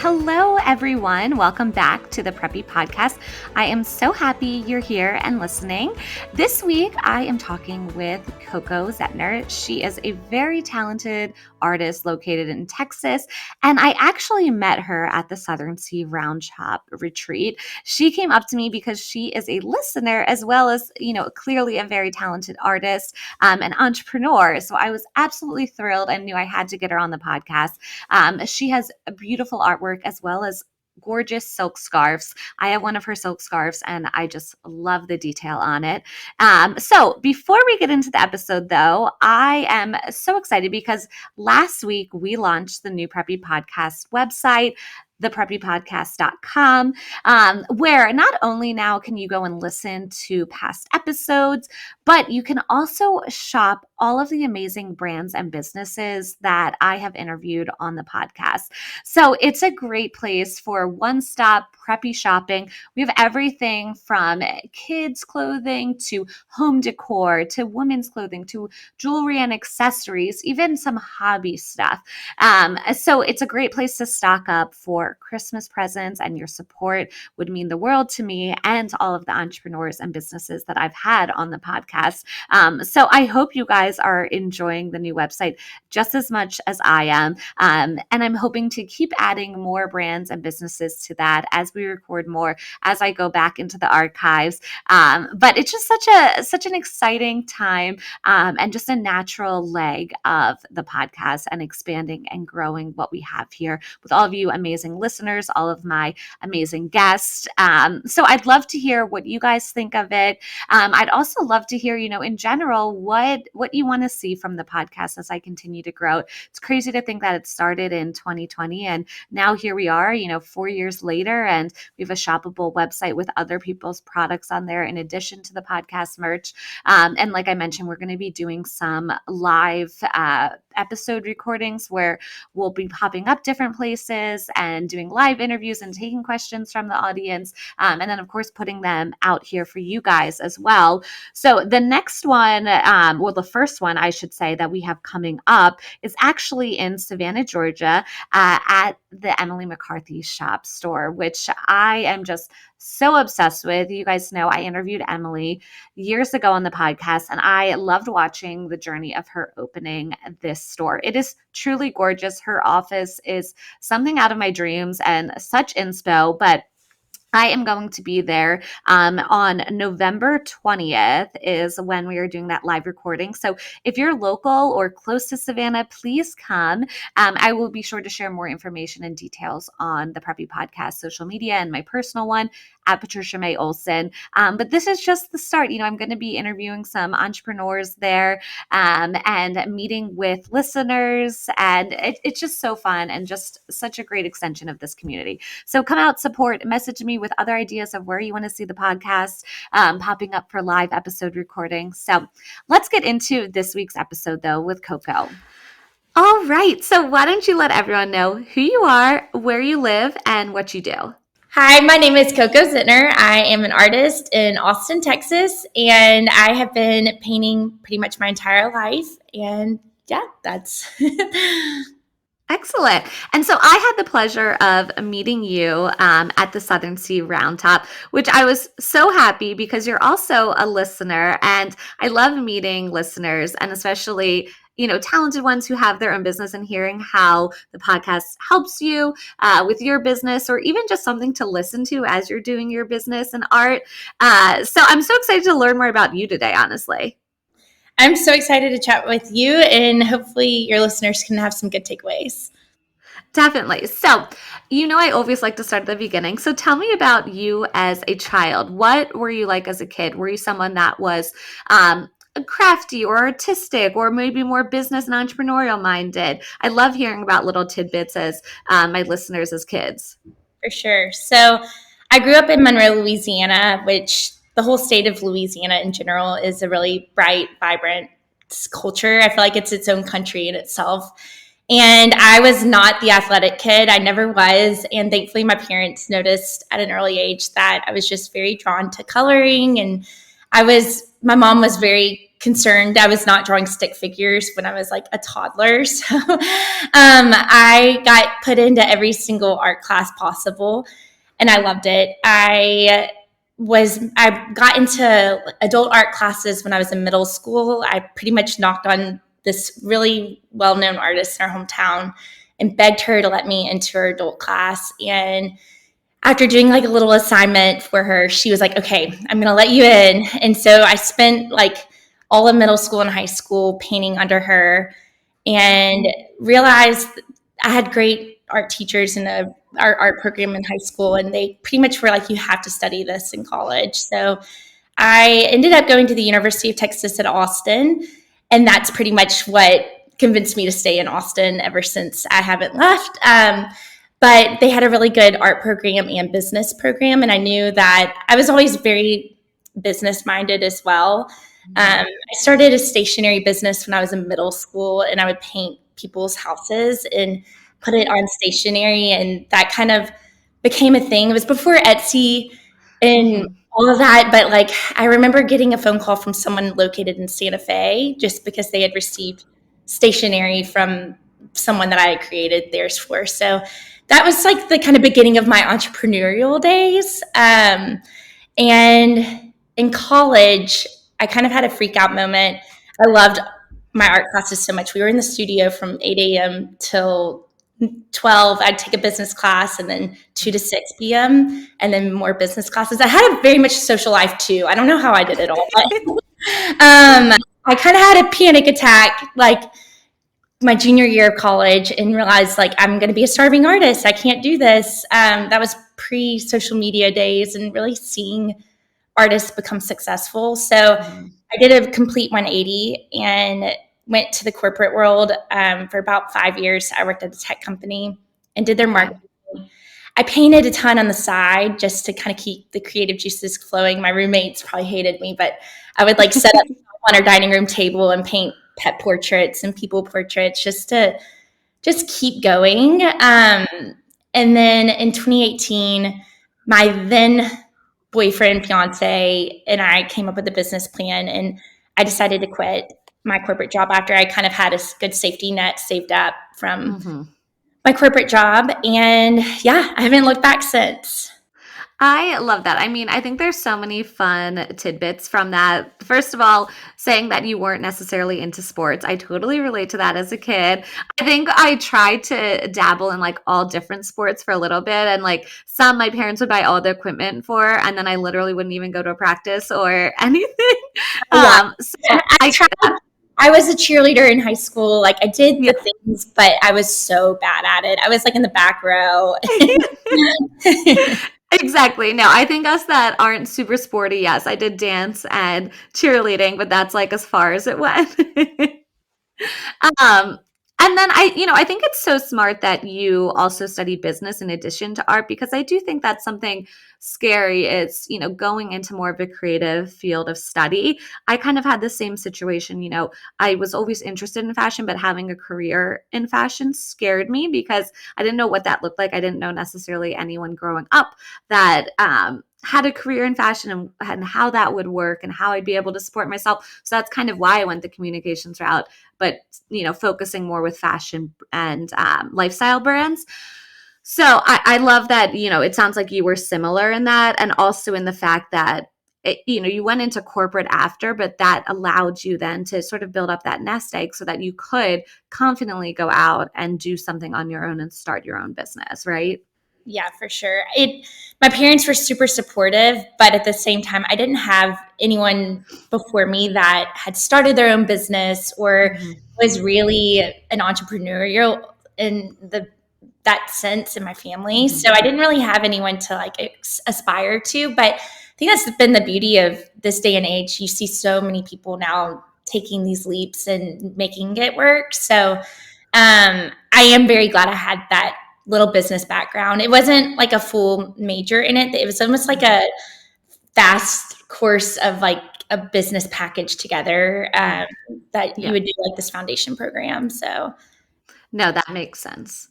Hello, everyone. Welcome back to the Preppy Podcast. I am so happy you're here and listening. This week, I am talking with Coco Zetner. She is a very talented artist located in Texas, and I actually met her at the Southern Sea Round Shop retreat. She came up to me because she is a listener as well as, clearly a very talented artist, an entrepreneur. So I was absolutely thrilled and knew I had to get her on the podcast. She has a beautiful artwork as well as gorgeous silk scarves. I have one of her silk scarves and I just love the detail on it. So before we get into the episode though, I am so excited because last week we launched the new Preppy Podcast website, thepreppypodcast.com, where not only now can you go and listen to past episodes, but you can also shop all of the amazing brands and businesses that I have interviewed on the podcast. So it's a great place for one-stop preppy shopping. We have everything from kids' clothing to home decor to women's clothing to jewelry and accessories, even some hobby stuff. So it's a great place to stock up for Christmas presents, and your support would mean the world to me and all of the entrepreneurs and businesses that I've had on the podcast. So I hope you guys are enjoying the new website just as much as I am. And I'm hoping to keep adding more brands and businesses to that as we record more, as I go back into the archives. But it's just such an exciting time and just a natural leg of the podcast and expanding and growing what we have here with all of you amazing listeners, all of my amazing guests. So I'd love to hear what you guys think of it. I'd also love to hear, in general, what you want to see from the podcast as I continue to grow. It's crazy to think that it started in 2020 and now here we are, 4 years later, and we have a shoppable website with other people's products on there in addition to the podcast merch. And like I mentioned, we're going to be doing some live episode recordings where we'll be popping up different places and doing live interviews and taking questions from the audience. And then, of course, putting them out here for you guys as well. So the next one, the first one, I should say, that we have coming up is actually in Savannah, Georgia, at the Emily McCarthy shop store, which I am just so obsessed with. You guys know I interviewed Emily years ago on the podcast, and I loved watching the journey of her opening this store. It is truly gorgeous. Her office is something out of my dreams and such inspo, but I am going to be there on November 20th is when we are doing that live recording. So if you're local or close to Savannah, please come. I will be sure to share more information and details on the Preppy Podcast social media and my personal one at Patricia Mae Olson. But this is just the start. I'm going to be interviewing some entrepreneurs there and meeting with listeners. And it's just so fun and just such a great extension of this community. So come out, support, message me with other ideas of where you want to see the podcast popping up for live episode recording. So let's get into this week's episode, though, with Coco. All right. So why don't you let everyone know who you are, where you live, and what you do? Hi, my name is Coco Zentner. I am an artist in Austin, Texas, and I have been painting pretty much my entire life. And yeah, that's... Excellent. And so I had the pleasure of meeting you at the Southern Sea Round Top, which I was so happy because you're also a listener. And I love meeting listeners and especially, talented ones who have their own business and hearing how the podcast helps you with your business or even just something to listen to as you're doing your business and art. So I'm so excited to learn more about you today, honestly. I'm so excited to chat with you, and hopefully your listeners can have some good takeaways. Definitely. So, I always like to start at the beginning. So tell me about you as a child. What were you like as a kid? Were you someone that was crafty or artistic or maybe more business and entrepreneurial minded? I love hearing about little tidbits as my listeners as kids. For sure. So I grew up in Monroe, Louisiana, which the whole state of Louisiana in general is a really bright, vibrant culture. I feel like it's its own country in itself. And I was not the athletic kid. I never was. And thankfully, my parents noticed at an early age that I was just very drawn to coloring. And my mom was very concerned I was not drawing stick figures when I was like a toddler. So I got put into every single art class possible, and I loved it. I got into adult art classes when I was in middle school. I pretty much knocked on this really well-known artist in our hometown and begged her to let me into her adult class. And after doing like a little assignment for her, she was like, okay, I'm going to let you in. And so I spent like all of middle school and high school painting under her, and realized I had great art teachers in our art program in high school, and they pretty much were like, you have to study this in college. So I ended up going to the University of Texas at Austin, and that's pretty much what convinced me to stay in Austin ever since. I haven't left. But they had a really good art program and business program, and I knew that I was always very business minded as well. I started a stationery business when I was in middle school, and I would paint people's houses and put it on stationery, and that kind of became a thing. It was before Etsy and all of that, but like I remember getting a phone call from someone located in Santa Fe just because they had received stationery from someone that I had created theirs for. So that was like the kind of beginning of my entrepreneurial days. And in college, I kind of had a freak out moment. I loved my art classes so much. We were in the studio from 8 a.m. till 12. I'd take a business class, and then 2 to 6 p.m. and then more business classes. I had a very much social life too. I don't know how I did it all, but I kind of had a panic attack like my junior year of college and realized like I'm going to be a starving artist. I can't do this. That was pre-social media days and really seeing artists become successful. So I did a complete 180 and went to the corporate world for about 5 years. I worked at a tech company and did their marketing. I painted a ton on the side just to kind of keep the creative juices flowing. My roommates probably hated me, but I would like set up on our dining room table and paint pet portraits and people portraits just to just keep going. And then in 2018, my then boyfriend, fiance, and I came up with a business plan, and I decided to quit my corporate job after I kind of had a good safety net saved up from my corporate job. And yeah, I haven't looked back since. I love that. I mean, I think there's so many fun tidbits from that. First of all, saying that you weren't necessarily into sports. I totally relate to that as a kid. I think I tried to dabble in like all different sports for a little bit, and like some my parents would buy all the equipment for, and then I literally wouldn't even go to a practice or anything. So I tried. I was a cheerleader in high school. Like I did the things, but I was so bad at it. I was like in the back row. Exactly. No, I think us that aren't super sporty, yes, I did dance and cheerleading, but that's like as far as it went. Um, and then I think it's so smart that you also study business in addition to art, because I do think that's something scary is, going into more of a creative field of study. I kind of had the same situation, I was always interested in fashion, but having a career in fashion scared me because I didn't know what that looked like. I didn't know necessarily anyone growing up that had a career in fashion, and how that would work and how I'd be able to support myself. So that's kind of why I went the communications route, but focusing more with fashion and lifestyle brands. So I love that, it sounds like you were similar in that, and also in the fact that you went into corporate after, but that allowed you then to sort of build up that nest egg so that you could confidently go out and do something on your own and start your own business, right? Yeah, for sure. My parents were super supportive, but at the same time, I didn't have anyone before me that had started their own business or was really an entrepreneurial in that sense in my family. So I didn't really have anyone to like aspire to. But I think that's been the beauty of this day and age. You see so many people now taking these leaps and making it work. So I am very glad I had that little business background. It wasn't like a full major in it. It was almost like a fast course of like a business package together that you would do like this foundation program. So no, that makes sense.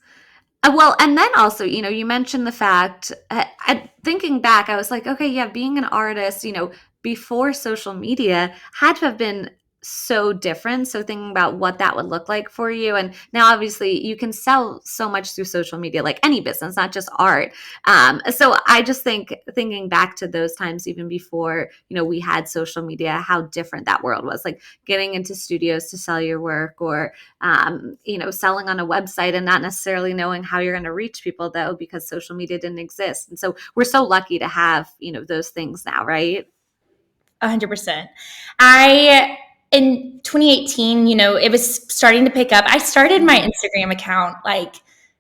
Well, and then also, you mentioned the fact, thinking back, I was like, okay, yeah, being an artist, before social media had to have been so different. So thinking about what that would look like for you. And now obviously you can sell so much through social media, like any business, not just art. So I just think thinking back to those times, even before, we had social media, how different that world was, like getting into studios to sell your work, or, selling on a website and not necessarily knowing how you're going to reach people, though, because social media didn't exist. And so we're so lucky to have, those things now, right? 100%. I in 2018, it was starting to pick up. I started my Mhm. Instagram account like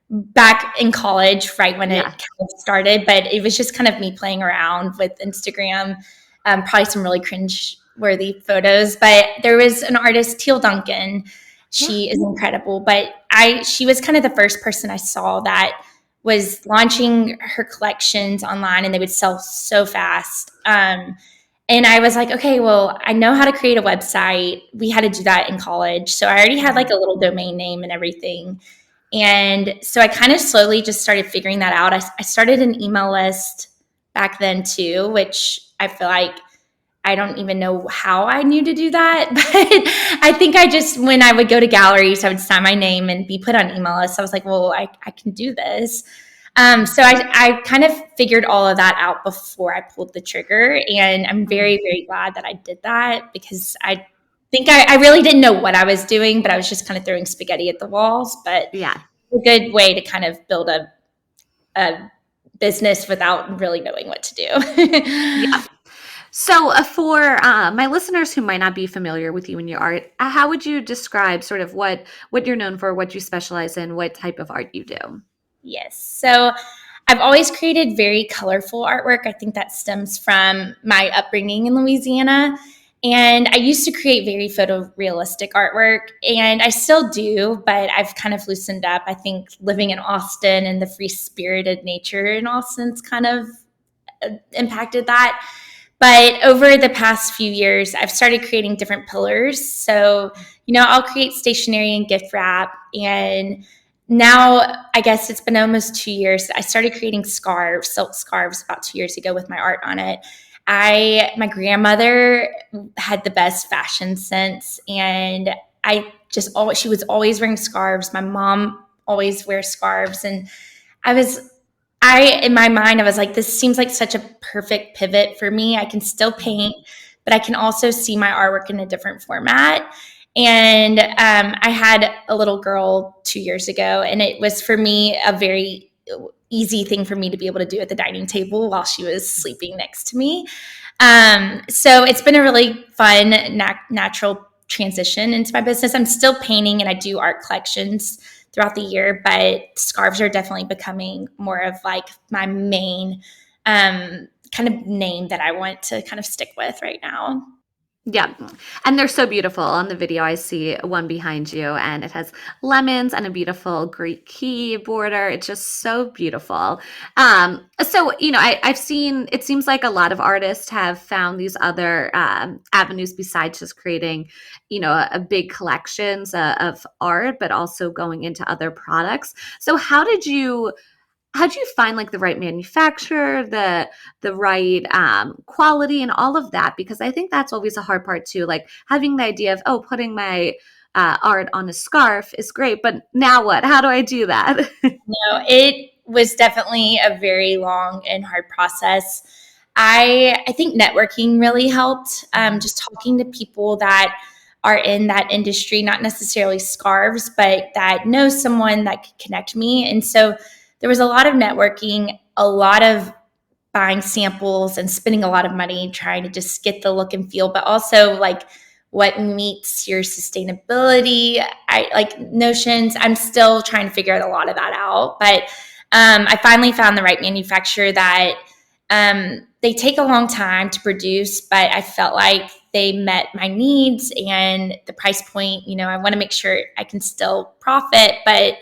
back in college, right when it Yeah. kind of started, but it was just kind of me playing around with Instagram. Probably some really cringe worthy photos, but there was an artist, Teal Duncan. Yeah. She is incredible, but she was kind of the first person I saw that was launching her collections online, and they would sell so fast. And I was like, okay, well, I know how to create a website. We had to do that in college. So I already had like Mhm. a little domain name and everything. And so I kind of slowly just started figuring that out. I started an email list back then too, which I feel like I don't even know how I knew to do that. But I think I just, when I would go to galleries, I would sign my name and be put on email lists. I was like, well, I can do this. So I kind of figured all of that out before I pulled the trigger. And I'm very, Mhm. very glad that I did that, because I think I really didn't know what I was doing, but I was just kind of throwing spaghetti at the walls. But Yeah. a good way to kind of build a business without really knowing what to Yeah. do. So, for my listeners who might not be familiar with you and your art, how would you describe sort of what you're known for, what you specialize in, what type of art you do? Yes. So I've always created very colorful artwork. I think that stems from my upbringing in Louisiana. And I used to create very photorealistic artwork, and I still do, but I've kind of loosened up. I think living in Austin and the free spirited nature in Austin's kind of impacted that. But over the past few years, I've started creating different pillars. So, I'll create stationery and gift wrap. And now, I guess it's been almost 2 years. I started creating scarves, silk scarves, about 2 years ago with my art on it. My grandmother had the best fashion sense, and she was always wearing scarves. My mom always wears scarves. And I was in my mind, I was like, this seems like such a perfect pivot for me. I can still paint, but I can also see my artwork in a different format. And I had a little girl 2 years ago, and it was for me a very easy thing for me to be able to do at the dining table while she was sleeping next to me. So it's been a really fun, natural transition into my business. I'm still painting and I do art collections throughout the year, but scarves are definitely becoming more of like my main kind of name that I want to kind of stick with right now. Yeah. And they're so beautiful. On the video, I see one behind you, and it has lemons and a beautiful Greek key border. It's just so beautiful. So, I've seen, it seems like a lot of artists have found these other avenues besides just creating, big collections of art, but also going into other products. So, how'd you find like the right manufacturer, the right quality, and all of that? Because I think that's always a hard part too, like having the idea of, oh, putting my art on a scarf is great, but now what? How do I do that? No, it was definitely a very long and hard process. I think networking really helped. Mhm. Just talking to people that are in that industry, not necessarily scarves, but that know someone that could connect me. And so there was a lot of networking, a lot of buying samples and spending a lot of money trying to just get the look and feel, but also like what meets your sustainability I like notions. I'm still trying to figure a lot of that out, but I finally found the right manufacturer that they take a long time to produce, but I felt like they met my needs and the price point. I want to make sure I can still profit, but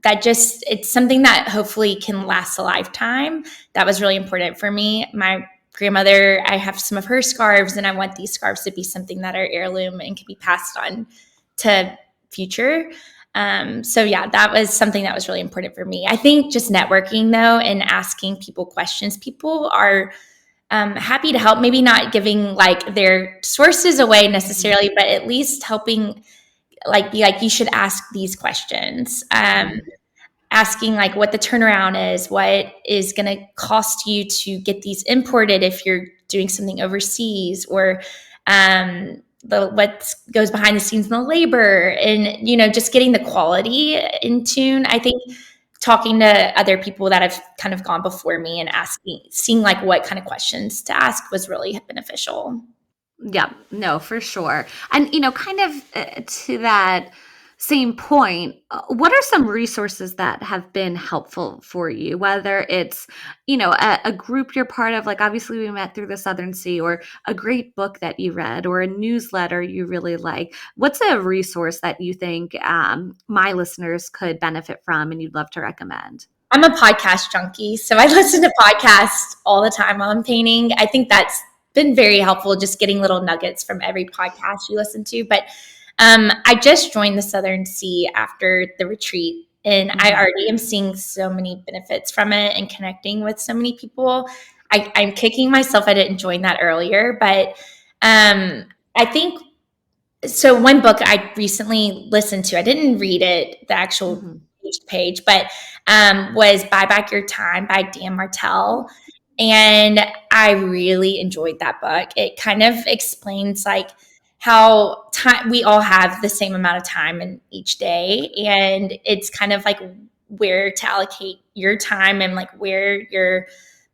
that just, it's something that hopefully can last a lifetime. That was really important for me. My grandmother, I have some of her scarves, and I want these scarves to be something that are heirloom and can be passed on to future. So yeah, that was something that was really important for me. I think just networking though, and asking people questions. People are happy to help. Maybe not giving like their sources away necessarily, but at least helping like be like, you should ask these questions. Asking like what the turnaround is, what is going to cost you to get these imported if you're doing something overseas, or what goes behind the scenes in the labor, and just getting the quality in tune. I think talking to other people that have kind of gone before me and seeing like what kind of questions to ask was really beneficial. Yeah, no, for sure. And, kind of to that same point, what are some resources that have been helpful for you? Whether it's, a group you're part of, like obviously we met through the Southern Sea, or a great book that you read, or a newsletter you really like. What's a resource that you think my listeners could benefit from and you'd love to recommend? I'm a podcast junkie, so I listen to podcasts all the time while I'm painting. I think that's been very helpful, just getting little nuggets from every podcast you listen to. But I just joined the Southern Sea after the retreat, and I already am seeing so many benefits from it and connecting with so many people. I'm kicking myself I didn't join that earlier, but I think so. One book I recently listened to, I didn't read it, the actual page, but was Buy Back Your Time by Dan Martell. And I really enjoyed that book. It kind of explains like how time we all have the same amount of time in each day. And it's kind of like where to allocate your time and like where your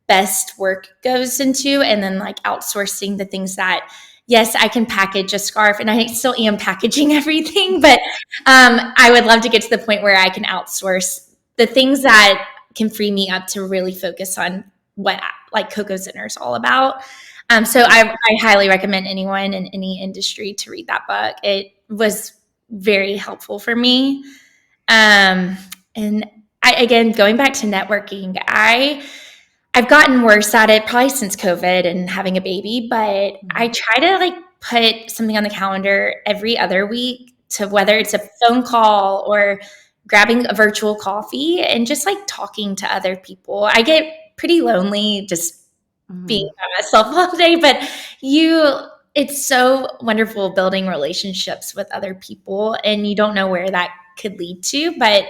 best work goes into, and then like outsourcing the things that, yes, I can package a scarf, and I still am packaging everything, but I would love to get to the point where I can outsource the things that can free me up to really focus on what like Coco Zentner is all about. So I highly recommend anyone in any industry to read that book. It was very helpful for me. And again, going back to networking, I've gotten worse at it probably since COVID and having a baby, but I try to like put something on the calendar every other week, to whether it's a phone call or grabbing a virtual coffee and just like talking to other people. I get pretty lonely just being by myself all day, but it's so wonderful building relationships with other people, and you don't know where that could lead to, but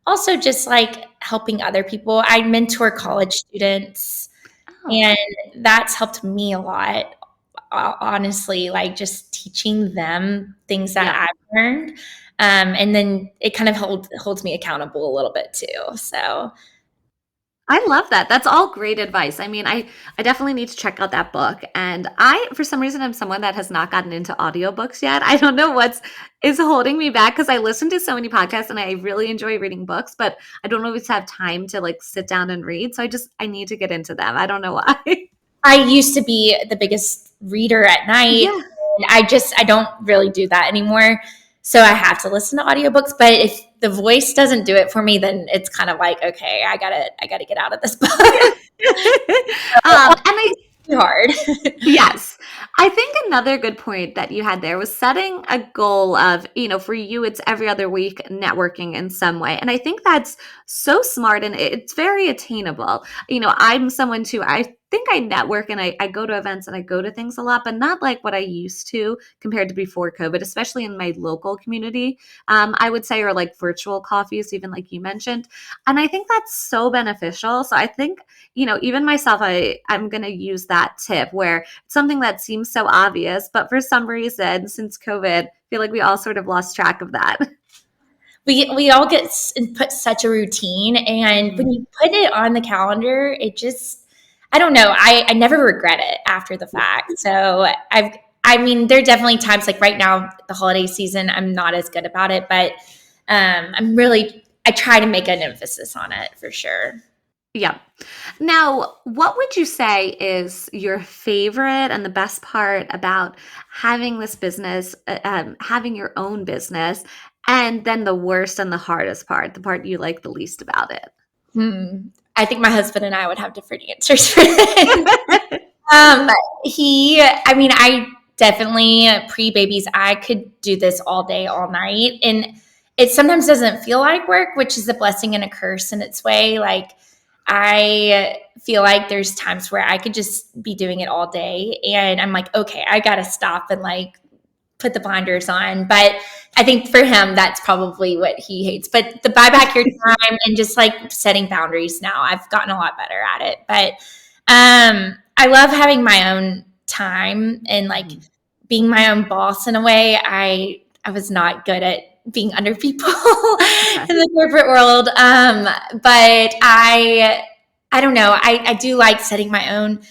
also just like helping other people. I mentor college students, and that's helped me a lot, honestly, like just teaching them things that I've learned. And then it kind of holds me accountable a little bit too. So I love that. That's all great advice. I mean, I definitely need to check out that book. And for some reason, I'm someone that has not gotten into audiobooks yet. I don't know is holding me back, because I listen to so many podcasts and I really enjoy reading books, but I don't always have time to like sit down and read. So I need to get into them. I don't know why. I used to be the biggest reader at night. Yeah. I don't really do that anymore. So I have to listen to audiobooks, but if the voice doesn't do it for me, then it's kind of like, okay, I gotta get out of this book. And too hard. Yes. I think another good point that you had there was setting a goal of, for you, it's every other week networking in some way. And I think that's so smart, and it's very attainable. I'm someone too, I think I network and I go to events and I go to things a lot, but not like what I used to compared to before COVID, especially in my local community, I would say, or like virtual coffees, even like you mentioned. And I think that's so beneficial. So I think, even myself, I'm going to use that tip, where it's something that seems so obvious, but for some reason, since COVID, I feel like we all sort of lost track of that. We all get put such a routine, and when you put it on the calendar, it just, I don't know. I never regret it after the fact. So I mean, there are definitely times like right now, the holiday season, I'm not as good about it, but I try to make an emphasis on it for sure. Yeah. Now, what would you say is your favorite and the best part about having this business, having your own business, and then the worst and the hardest part, the part you like the least about it? I think my husband and I would have different answers for that. I definitely pre-babies, I could do this all day, all night. And it sometimes doesn't feel like work, which is a blessing and a curse in its way. Like, I feel like there's times where I could just be doing it all day and I'm like, okay, I got to stop and like put the blinders on. But I think for him, that's probably what he hates. But the buy back your time and just like setting boundaries now, I've gotten a lot better at it. But I love having my own time and like being my own boss in a way. I was not good at being under people in the corporate world. But I don't know. I do like setting my own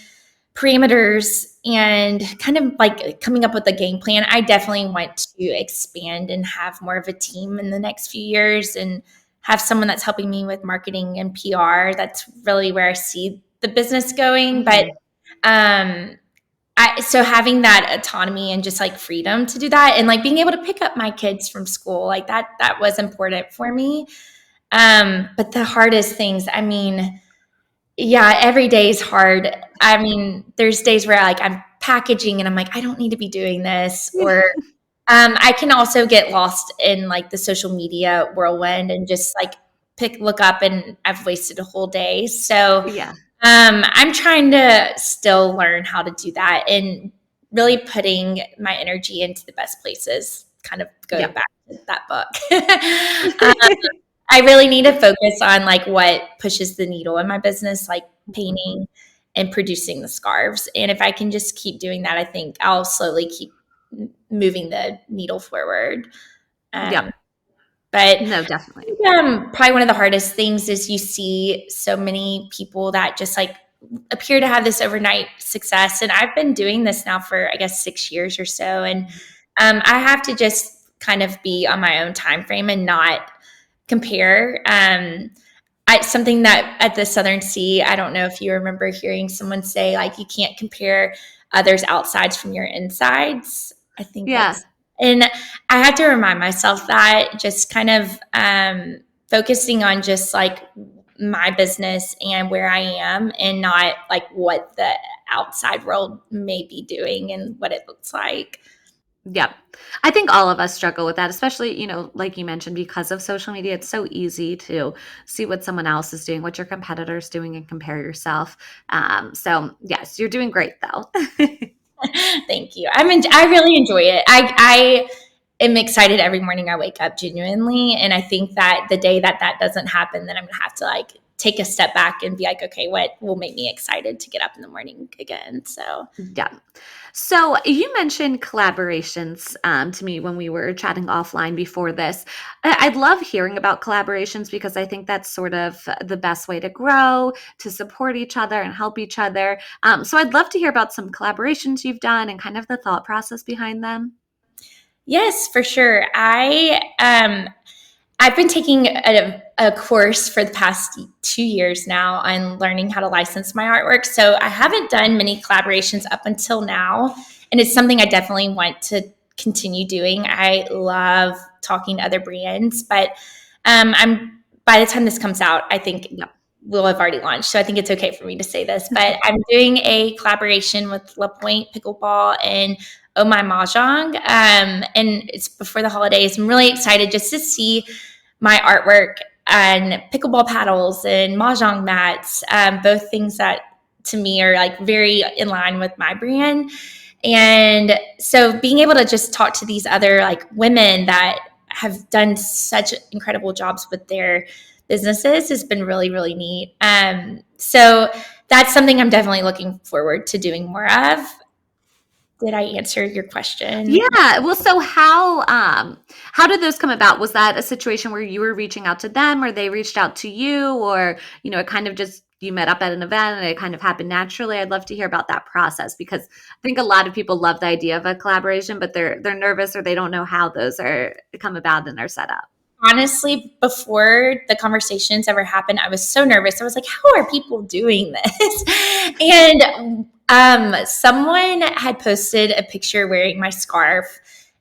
parameters and kind of like coming up with a game plan. I definitely want to expand and have more of a team in the next few years and have someone that's helping me with marketing and PR. That's really where I see the business going. But so having that autonomy and just like freedom to do that and like being able to pick up my kids from school, like that was important for me. But the hardest things, I mean, yeah, every day is hard. I mean, there's days where like I'm packaging and I'm like, I don't need to be doing this. Or I can also get lost in like the social media whirlwind and just like look up and I've wasted a whole day. So Yeah. I'm trying to still learn how to do that and really putting my energy into the best places, kind of going back to that book. I really need to focus on like what pushes the needle in my business, like painting and producing the scarves. And if I can just keep doing that, I think I'll slowly keep moving the needle forward. But no, definitely. Probably one of the hardest things is you see so many people that just like appear to have this overnight success. And I've been doing this now for, I guess, 6 years or so. And I have to just kind of be on my own time frame and not compare. Something that at the Southern Sea, I don't know if you remember hearing someone say, like, you can't compare others' outsides from your insides. I think and I had to remind myself that just kind of focusing on just like my business and where I am and not like what the outside world may be doing and what it looks like. Yep. I think all of us struggle with that, especially, like you mentioned, because of social media, it's so easy to see what someone else is doing, what your competitor's doing, and compare yourself. So yes, you're doing great though. Thank you. I really enjoy it. I am excited every morning I wake up genuinely. And I think that the day that doesn't happen, then I'm going to have to like take a step back and be like, okay, what will make me excited to get up in the morning again? So, yeah. So you mentioned collaborations to me when we were chatting offline before this. I'd love hearing about collaborations because I think that's sort of the best way to grow, to support each other and help each other. So I'd love to hear about some collaborations you've done and kind of the thought process behind them. Yes, for sure. I've been taking a course for the past 2 years now on learning how to license my artwork. So I haven't done many collaborations up until now, and it's something I definitely want to continue doing. I love talking to other brands, but I'm by the time this comes out, I think we'll have already launched. So I think it's okay for me to say this, but I'm doing a collaboration with La Pointe Pickleball and Oh My Mahjong, and it's before the holidays. I'm really excited just to see my artwork and pickleball paddles and mahjong mats, both things that to me are like very in line with my brand. And so being able to just talk to these other like women that have done such incredible jobs with their businesses has been really, really neat. So that's something I'm definitely looking forward to doing more of. Did I answer your question? Yeah. Well, so how did those come about? Was that a situation where you were reaching out to them or they reached out to you, or, it kind of just you met up at an event and it kind of happened naturally? I'd love to hear about that process because I think a lot of people love the idea of a collaboration, but they're nervous or they don't know how those are come about and are set up. Honestly, before the conversations ever happened, I was so nervous. I was like, how are people doing this? And someone had posted a picture wearing my scarf,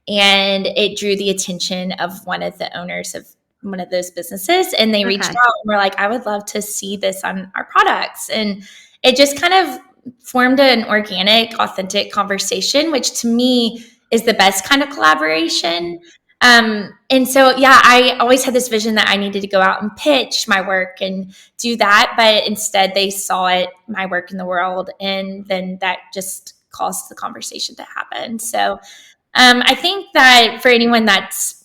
and it drew the attention of one of the owners of one of those businesses. And they reached out and were like, I would love to see this on our products. And it just kind of formed an organic, authentic conversation, which to me is the best kind of collaboration. And so, yeah, I always had this vision that I needed to go out and pitch my work and do that. But instead they saw my work in the world. And then that just caused the conversation to happen. So I think that for anyone that's,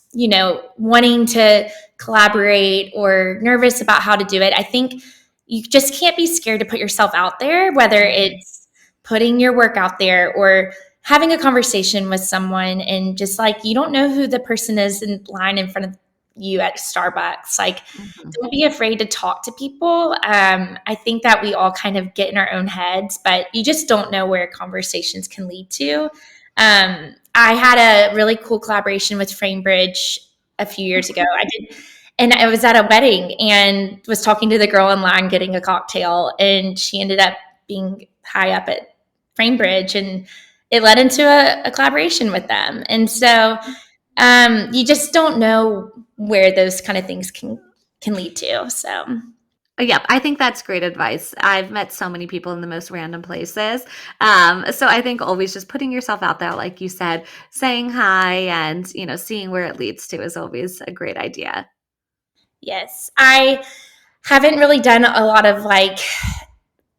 wanting to collaborate or nervous about how to do it, I think you just can't be scared to put yourself out there, whether it's putting your work out there or having a conversation with someone, and just like, you don't know who the person is in line in front of you at Starbucks. Like, don't be afraid to talk to people. I think that we all kind of get in our own heads, but you just don't know where conversations can lead to. I had a really cool collaboration with Framebridge a few years ago. And I was at a wedding and was talking to the girl in line getting a cocktail, and she ended up being high up at Framebridge, and it led into a collaboration with them. And so you just don't know where those kind of things can lead to. So Yep, I think that's great advice. I've met so many people in the most random places. So I think always just putting yourself out there, like you said, saying hi and, seeing where it leads to is always a great idea. yes, I haven't really done a lot of like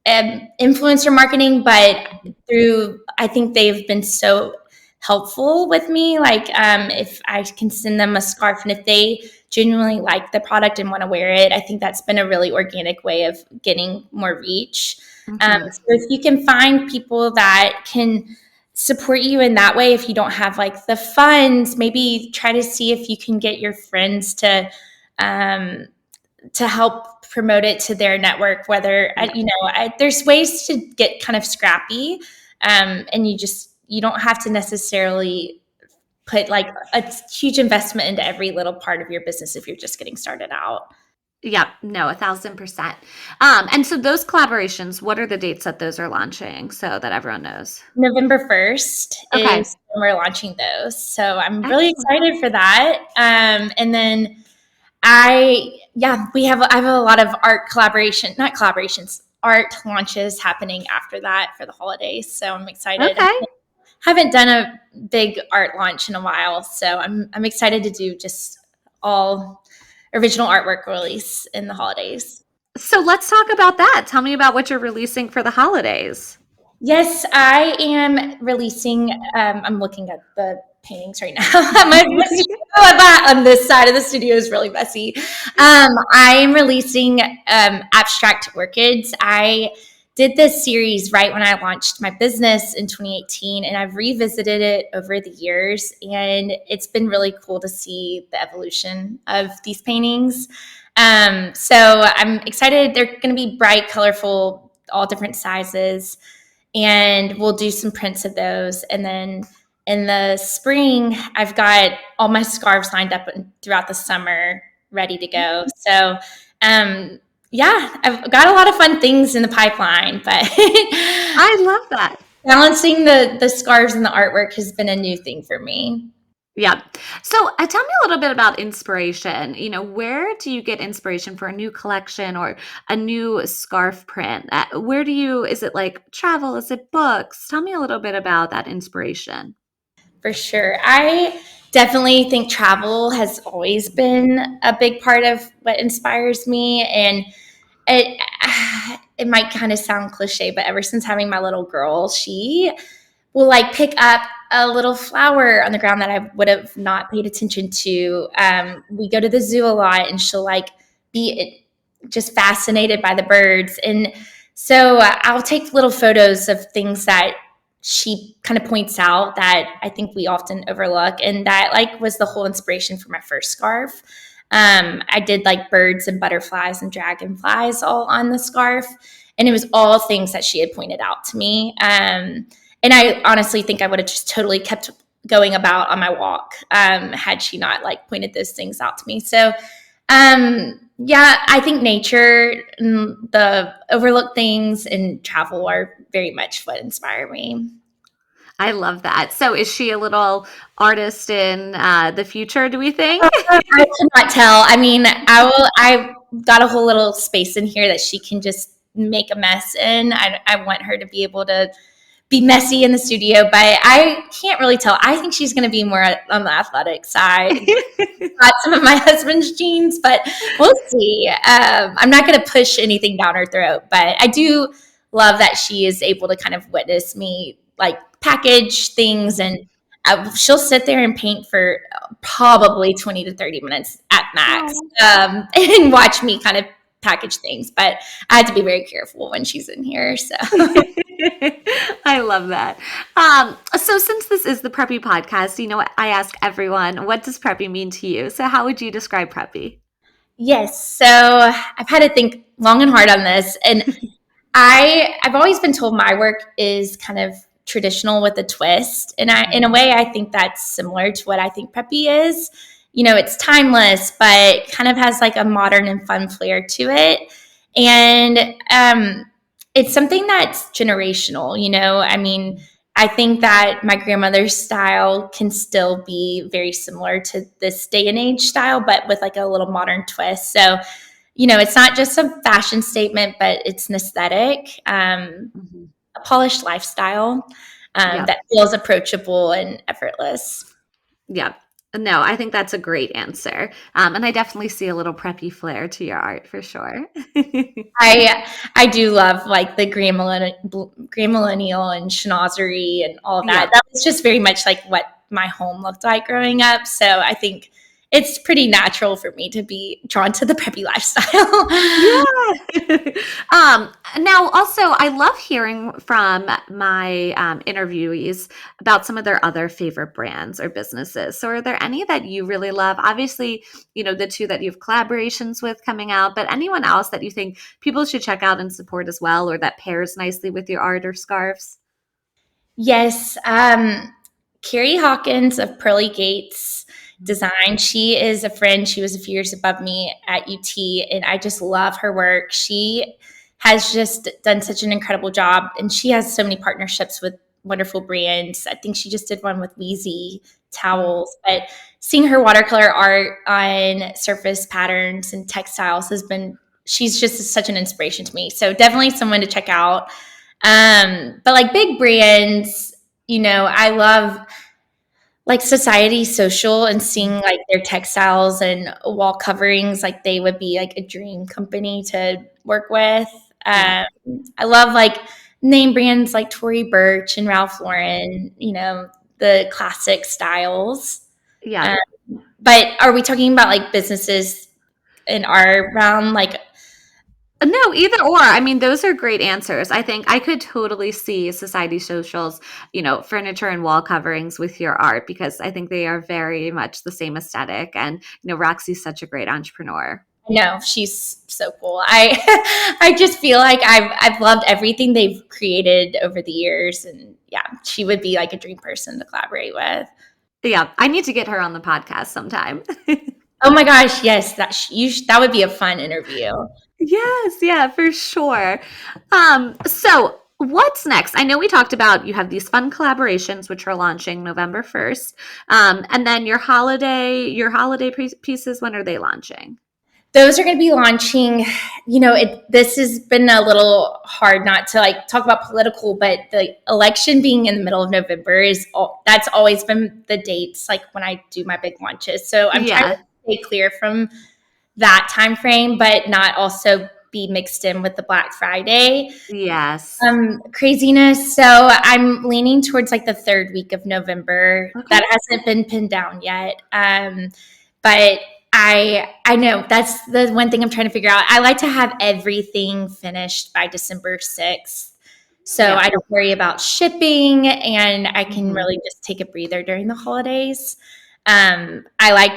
influencer marketing, but I think they've been so helpful with me. Like, if I can send them a scarf, and if they genuinely like the product and want to wear it, I think that's been a really organic way of getting more reach. So if you can find people that can support you in that way, if you don't have like the funds, maybe try to see if you can get your friends to help promote it to their network, whether, there's ways to get kind of scrappy. And you don't have to necessarily put like a huge investment into every little part of your business if you're just getting started out. Yep, no, 1,000%. And so those collaborations, what are the dates that those are launching so that everyone knows? November 1st Okay. is when we're launching those. So I'm really Excellent. excited for that. And then I have a lot of art launches happening after that for the holidays. So I'm excited. Okay. Haven't done a big art launch in a while, so I'm excited to do just all original artwork release in the holidays. So let's talk about that. Tell me about what you're releasing for the holidays. Yes, I am releasing. I'm looking at the paintings right now. On this side of the studio is really messy. I am releasing abstract orchids. I did this series right when I launched my business in 2018, and I've revisited it over the years, and it's been really cool to see the evolution of these paintings. So I'm excited. They're going to be bright, colorful, all different sizes, and we'll do some prints of those. And then in the spring, I've got all my scarves lined up throughout the summer, ready to go. So, I've got a lot of fun things in the pipeline, but I love that. balancing the scarves and the artwork has been a new thing for me. Yeah. So tell me a little bit about inspiration. Where do you get inspiration for a new collection or a new scarf print? Is it like travel? Is it books? Tell me a little bit about that inspiration. For sure. I definitely think travel has always been a big part of what inspires me. And it it might kind of sound cliche, but ever since having my little girl, she will like pick up a little flower on the ground that I would have not paid attention to. We go to the zoo a lot, and she'll like be just fascinated by the birds. And so I'll take little photos of things that she kind of points out that I think we often overlook. And that like was the whole inspiration for my first scarf. I did like birds and butterflies and dragonflies all on the scarf. And it was all things that she had pointed out to me. And I honestly think I would have just totally kept going about on my walk had she not like pointed those things out to me. So I think nature, the overlooked things, and travel are very much what inspire me. I love that. So is she a little artist in the future, do we think? I cannot tell. I mean, I got a whole little space in here that she can just make a mess in. I want her to be able to be messy in the studio, but I can't really tell. I think she's going to be more on the athletic side. Got some of my husband's genes, but we'll see. I'm not going to push anything down her throat, but I do love that she is able to kind of witness me like package things, and she'll sit there and paint for probably 20 to 30 minutes at max, and watch me kind of package things. But I have to be very careful when she's in here. So I love that. So since this is the Preppy Podcast, I ask everyone, what does Preppy mean to you? So how would you describe Preppy? yes, so I've had to think long and hard on this, and I've always been told my work is kind of traditional with a twist, and in a way, I think that's similar to what I think Preppy is. It's timeless, but kind of has like a modern and fun flair to it, and it's something that's generational. I mean, I think that my grandmother's style can still be very similar to this day and age style, but with like a little modern twist. So it's not just a fashion statement, but it's an aesthetic, a polished lifestyle that feels approachable and effortless. Yeah. No, I think that's a great answer. And I definitely see a little preppy flair to your art for sure. I do love like the Grand Millennial and schnozery and all of that. Yeah. That was just very much like what my home looked like growing up. So I think it's pretty natural for me to be drawn to the preppy lifestyle. Now, also, I love hearing from my interviewees about some of their other favorite brands or businesses. So are there any that you really love? Obviously, the two that you have collaborations with coming out, but anyone else that you think people should check out and support as well, or that pairs nicely with your art or scarves? Yes. Carrie Hawkins of Pearly Gates Design. She is a friend. She was a few years above me at UT, and I just love her work. She has just done such an incredible job, and she has so many partnerships with wonderful brands. I think she just did one with Wheezy towels, but seeing her watercolor art on surface patterns and textiles she's just such an inspiration to me. So definitely someone to check out. But like big brands, I love like Society Social and seeing like their textiles and wall coverings, like they would be like a dream company to work with. I love like name brands like Tory Burch and Ralph Lauren, the classic styles. Yeah. But are we talking about like businesses in our realm? Like, no, either or. I mean, those are great answers. I think I could totally see Society Socials, furniture and wall coverings with your art, because I think they are very much the same aesthetic. And, Roxy's such a great entrepreneur. No, she's so cool. I just feel like I've loved everything they've created over the years, and yeah, she would be like a dream person to collaborate with. Yeah, I need to get her on the podcast sometime. Oh my gosh, yes, that would be a fun interview. Yes, yeah, for sure. So what's next? I know we talked about you have these fun collaborations which are launching November 1st, and then your holiday pieces. When are they launching? Those are going to be launching, this has been a little hard not to like talk about political, but the election being in the middle of November that's always been the dates, like when I do my big launches. So I'm trying to stay clear from that time frame, but not also be mixed in with the Black Friday. Yes. Craziness. So I'm leaning towards like the third week of November. Okay. That hasn't been pinned down yet. But I know that's the one thing I'm trying to figure out. I like to have everything finished by December 6th. So I don't worry about shipping, and I can really just take a breather during the holidays. I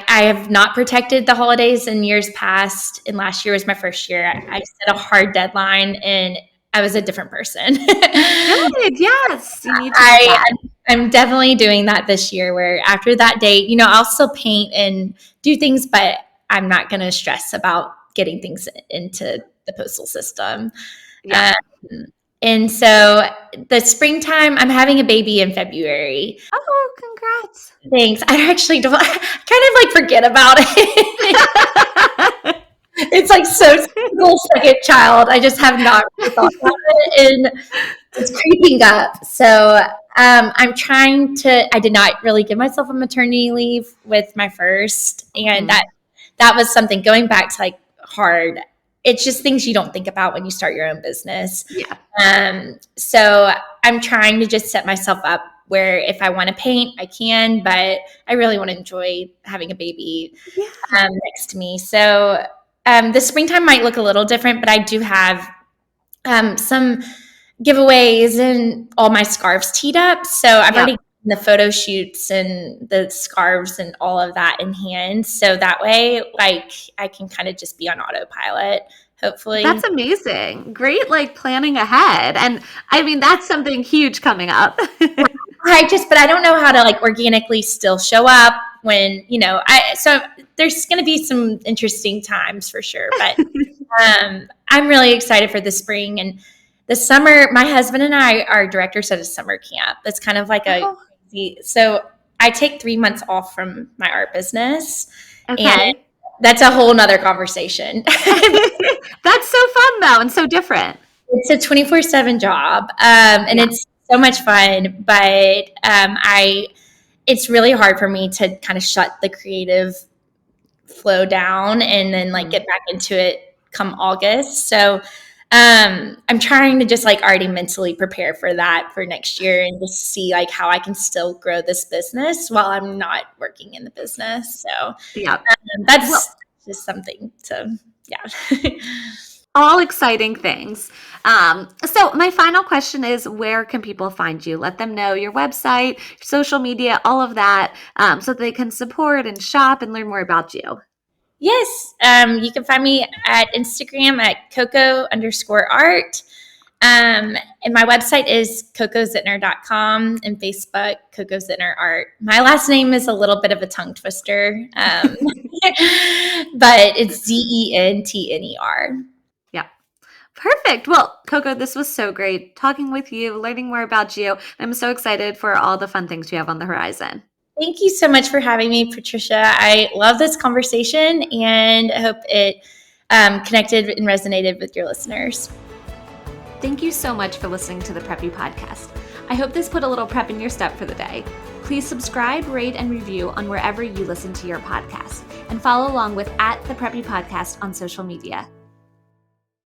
have not protected the holidays in years past, and last year was my first year. I set a hard deadline, and I was a different person. Good, yes. You need to I'm definitely doing that this year, where after that date, I'll still paint and do things, but I'm not going to stress about getting things into the postal system. Yeah. And so the springtime, I'm having a baby in February. Oh, congrats. Thanks. I actually don't kind of like forget about it. It's like so single second child. I just have not really thought about it. And It's creeping up. So I'm trying to, I did not really give myself a maternity leave with my first. And that was something going back to like hard. It's just things you don't think about when you start your own business. Yeah. So I'm trying to just set myself up where if I want to paint, I can, but I really want to enjoy having a baby next to me. So the springtime might look a little different, but I do have some giveaways and all my scarves teed up. So I've already gotten the photo shoots and the scarves and all of that in hand. So that way, like I can kind of just be on autopilot, hopefully. That's amazing. Great, like planning ahead. And I mean, that's something huge coming up. But I don't know how to like organically still show up when, so there's going to be some interesting times for sure, but I'm really excited for the spring and the summer. My husband and I are directors at a summer camp. That's kind of like so I take 3 months off from my art business. Okay. And that's a whole nother conversation. That's so fun though. And so different. It's a 24/7 job. And it's so much fun, but it's really hard for me to kind of shut the creative flow down and then like get back into it come August. So I'm trying to just like already mentally prepare for that for next year and just see like how I can still grow this business while I'm not working in the business. So that's just something to, all exciting things. So my final question is, where can people find you? Let them know your website, social media, all of that, so they can support and shop and learn more about you. Yes. You can find me at Instagram at Coco_art. And my website is CocoZetner.com and Facebook, Coco Zentner Art. My last name is a little bit of a tongue twister, but it's Zentner. Yeah. Perfect. Well, Coco, this was so great talking with you, learning more about you. I'm so excited for all the fun things you have on the horizon. Thank you so much for having me, Patricia. I love this conversation and I hope it connected and resonated with your listeners. Thank you so much for listening to the Preppy Podcast. I hope this put a little prep in your step for the day. Please subscribe, rate, and review on wherever you listen to your podcast, and follow along with @the Preppy Podcast on social media.